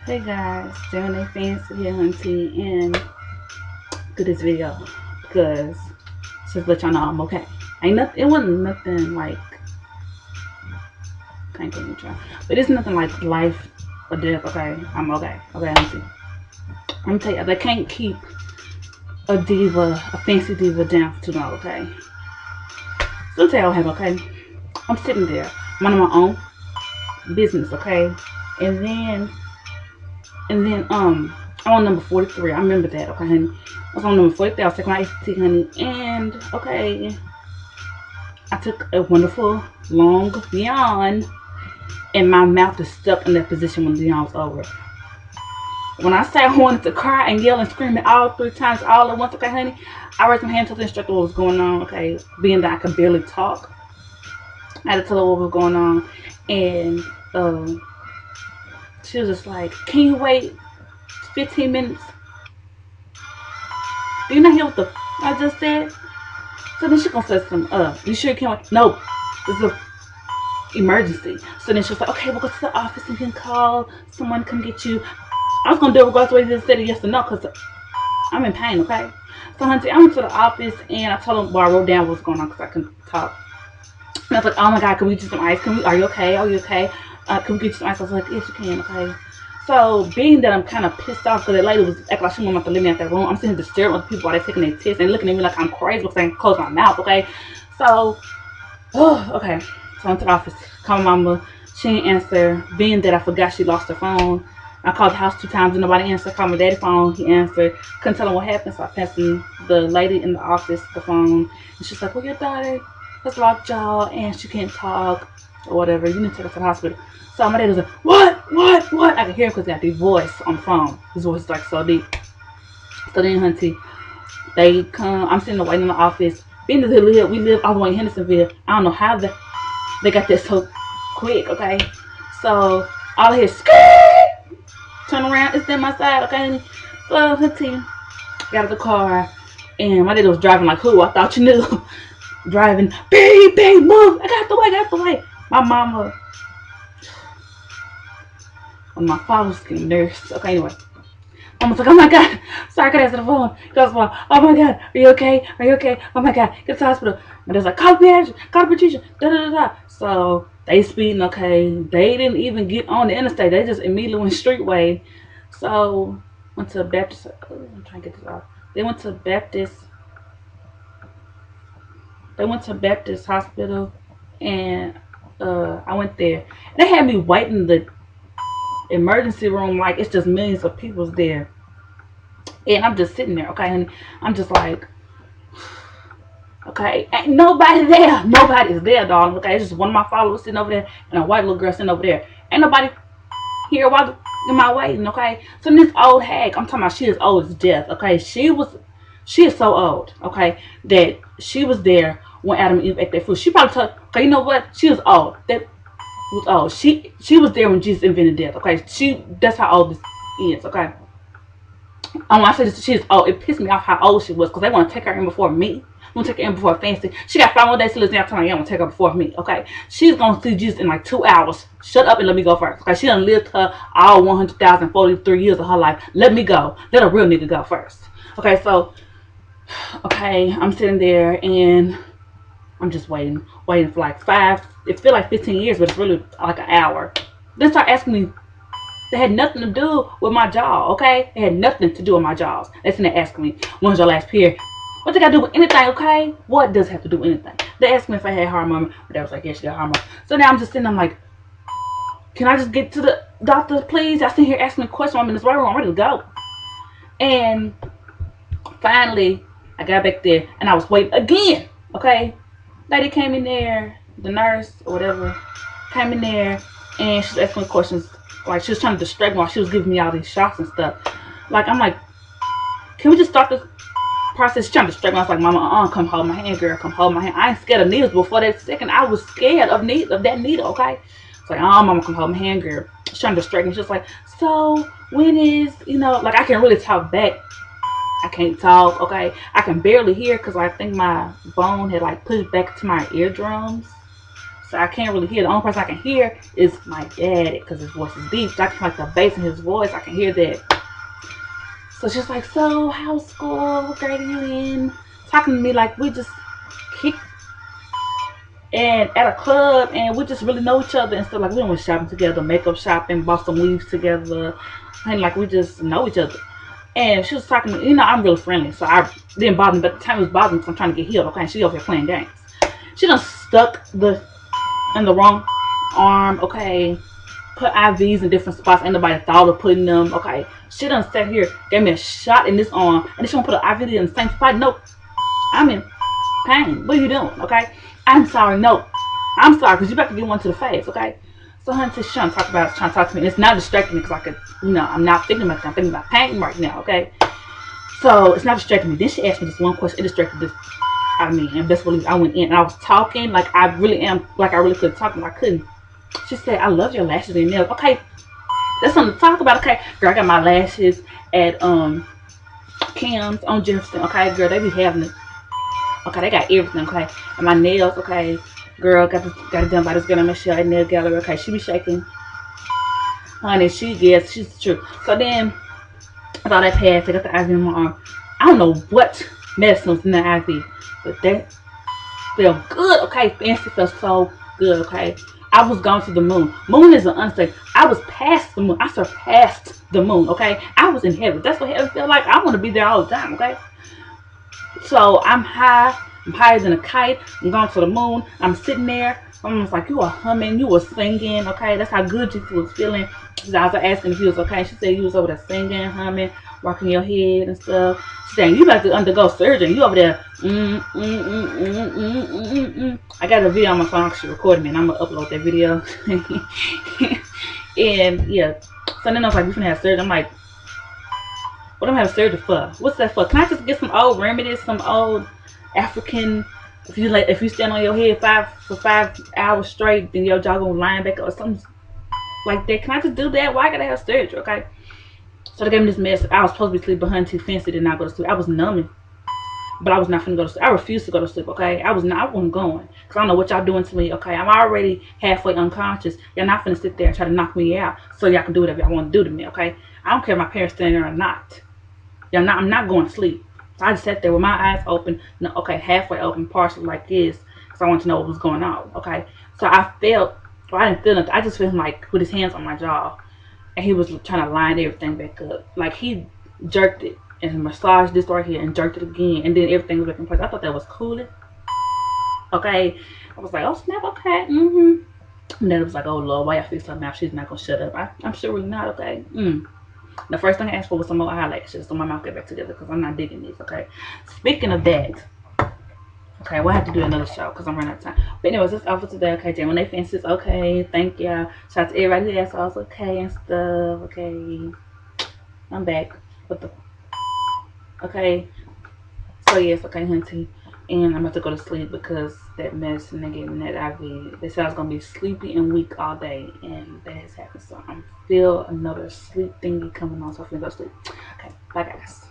Hey guys, doing a fancy here hunting and do this video because just let y'all know I'm okay. Ain't nothing. It wasn't nothing like can't get me try, but it's nothing like life or death. Okay, I'm okay. Okay, hunting. I'm gonna tell you, they can't keep a diva, a fancy diva down for too long. Okay, so tell you what happened. Okay, I'm sitting there, minding my own business. Okay, and then and then I'm on number 43. I remember that, okay, honey. I was on number 43. I was taking my ACT, honey, and okay, I took a wonderful long yawn, and my mouth is stuck in that position when the yawn was over. When I say I wanted to cry and yell and scream it all 3 times all at once, okay, honey, I raised my hand to the instructor what was going on, okay, being that I could barely talk. I had to tell her what was going on, and um, she was just like, "Can you wait 15 minutes?" Do you not hear what the I just said? So then she gonna say some, you sure you can't wait? No, this is a emergency. So then she was like, okay, we'll go to the office and you can call someone to come get you. I was gonna do it regardless of whether they said yes or no, because I'm in pain, okay? So honey, I went to the office and I told them, well, I wrote down what's going on because I couldn't talk. And I was like, oh my god, can we get some ice? Are you okay? Are you okay? Can we get you some ice? I was like, yes, you can, okay? So being that I'm kind of pissed off because that lady was acting like she wanted to let me out that room, I'm sitting here disturbed with people while they're taking their tests and looking at me like I'm crazy because I can close my mouth, okay? So, okay. So I went to the office, called my mama. She didn't answer. Being that I forgot she lost her phone, I called the house 2 times and nobody answered. Called my daddy's phone, he answered. Couldn't tell him what happened, so I passed the lady in the office the phone. And she's like, well, your daughter has lockjaw and she can't talk or whatever. You need to take her to the hospital. So my dad was like, what? I could hear him because he got the voice on the phone. His voice is like so deep. So then, hunty, they come. I'm sitting there waiting in the office. Being that we live all the way in Hendersonville. I don't know how they got this so quick. Okay, so all I hear is skirt. Turn around. It's in my side. Okay, so hunty got out of the car, and my dad was driving like who? I thought you knew. Driving, baby, move. I got the way. My mama, when my father was getting nurse. Okay, anyway. I was like, oh my god, sorry, I could answer the phone. He goes, well, oh my god, are you okay? Are you okay? Oh my god, get to the hospital. And there's like, call Patricia, da da da da. So they speeding, okay. They didn't even get on the interstate. They just immediately went streetway. So went to Baptist. I'm trying to get this off. They went to Baptist. They went to Baptist Hospital, and I went there. They had me waiting in the emergency room like it's just millions of people there. And I'm just sitting there, okay, and I'm just like, okay, ain't nobody there. Nobody's there, darling. Okay, it's just one of my followers sitting over there and a white little girl sitting over there. Ain't nobody here while in my waiting, okay? So this old hag, I'm talking about she is old as death, okay? She is so old, okay, that she was there when Adam and Eve ate their food. She probably told, okay, you know what? She was old. That was old. She was there when Jesus invented death, okay? That's how old this is, okay? When I say this, she's old. It pissed me off how old she was because they want to take her in before me. Want to take her in before Fancy. She got 5 more days to live. Now telling me, I want to take her before me. Okay, she's gonna see Jesus in like 2 hours. Shut up and let me go first. Okay, she done lived her all 100,043 years of her life. Let me go. Let a real nigga go first. Okay, so okay, I'm sitting there and I'm just waiting for like five. It feels like 15 years, but it's really like an hour. They start asking me that had nothing to do with my job, okay? It had nothing to do with my jobs. That's when they ask me, when's your last period? What they got to do with anything, okay? What does it have to do with anything? They asked me if I had heart murmur, but I was like, yeah, she got heart murmur. So now I'm just sitting, I'm like, can I just get to the doctor, please? I sit here asking a question. I'm in this right room, I'm ready to go. And finally, I got back there, and I was waiting again, okay? Lady came in there, the nurse or whatever, came in there, and she was asking me questions. Like, she was trying to distract me while she was giving me all these shots and stuff. Like, I'm like, can we just start this process? She's trying to distract me. I was like, mama, come hold my hand, girl. Come hold my hand. I ain't scared of needles. Before that second, I was scared of that needle, okay? It's like, mama, come hold my hand, girl. She's trying to distract me. She's like, so, when is, like, I can really talk back. I can't talk, okay? I can barely hear because I think my bone had, like, pushed back to my eardrums. so I can't really hear. The only person I can hear is my daddy because his voice is deep. So I can like the bass in his voice. I can hear that. So she's like, so how's school? What grade are you in? Talking to me like we just kick and at a club and we just really know each other and stuff. Like we went shopping together, makeup shopping, bought some weaves together, and like we just know each other. And she was talking to me, I'm really friendly, so I didn't bother me, but the time it was bothering me because I'm trying to get healed, okay? And she over here playing games. She done stuck in the wrong arm, okay? Put IVs in different spots. Ain't nobody thought of putting them, okay? She done sat here, gave me a shot in this arm, and then she gonna put an IV in the same spot. Nope. I'm in pain. What are you doing, okay? I'm sorry, no. I'm sorry, because you about to get one to the face, okay? So honey, she's trying to talk to me. And it's not distracting me because I could, I'm not thinking about that. I'm thinking about pain right now, okay? So it's not distracting me. Then she asked me this one question. It distracted this out of me. And best believe I went in and I was talking like I really could talk, but I couldn't. She said, I love your lashes and nails. Okay, that's something to talk about. Okay, girl, I got my lashes at Kim's on Jefferson. Okay, girl, they be having it. Okay, they got everything. Okay, and my nails. Okay, girl, got it done by this girl named Michelle at Nail Gallery. Okay, she be shaking, honey. She's true. So then, I thought I passed. I got the IV in my arm. I don't know what medicine was in the IV, but that felt good. Okay, fancy felt so good. Okay, I was going to the moon. Moon is an understatement. I was past the moon. I surpassed the moon. Okay, I was in heaven. That's what heaven felt like. I want to be there all the time. Okay, so I'm high. I'm higher than a kite. I'm going to the moon. I'm sitting there. I'm almost like you were humming. You were singing. Okay, that's how good you was feeling. So I was asking if he was okay. She said you was over there singing, humming, rocking your head and stuff. She said you about to undergo surgery. You over there. I got a video on my phone. She recorded me, and I'm gonna upload that video. And yeah, so then I was like, we finna have surgery. I'm like, what am I having surgery for? What's that for? Can I just get some old remedies, some old African? If you stand on your head for 5 hours straight, then your jaw gonna line back up or something like that. Can I just do that? Why I gotta have surgery? Okay. So they gave me this mess. I was supposed to be sleeping behind too fancy to not go to sleep. I was numbing, but I was not finna go to sleep. I refused to go to sleep. Okay. I wasn't going because I don't know what y'all doing to me. Okay. I'm already halfway unconscious. Y'all not finna sit there and try to knock me out so y'all can do whatever y'all want to do to me. Okay. I don't care if my parents standing there or not. I'm not going to sleep. So I just sat there with my eyes open, okay, halfway open, partially like this, because I wanted to know what was going on, okay? So I didn't feel nothing. I just felt him like with his hands on my jaw, and he was trying to line everything back up. Like he jerked it and massaged this right here and jerked it again, and then everything was back in place. I thought that was cool. Okay, I was like, oh snap, okay, And then it was like, oh Lord, why y'all fix her mouth? She's not gonna shut up. I'm sure we're not, okay. The first thing I asked for was some more eyelashes so my mouth get back together because I'm not digging this, okay? Speaking of that, okay, we'll have to do another show because I'm running out of time. But anyways, that's all for today, okay? Jen, when they fences, okay. Thank y'all. Shout out to everybody who asked us, okay, and stuff, okay. I'm back. Okay. So yes, okay, hunty. And I'm about to go to sleep because that medicine they gave me that IV. They said I was gonna be sleepy and weak all day, and that has happened. So I'm feel another sleep thingy coming on, so I'm gonna go to sleep. Okay, bye guys.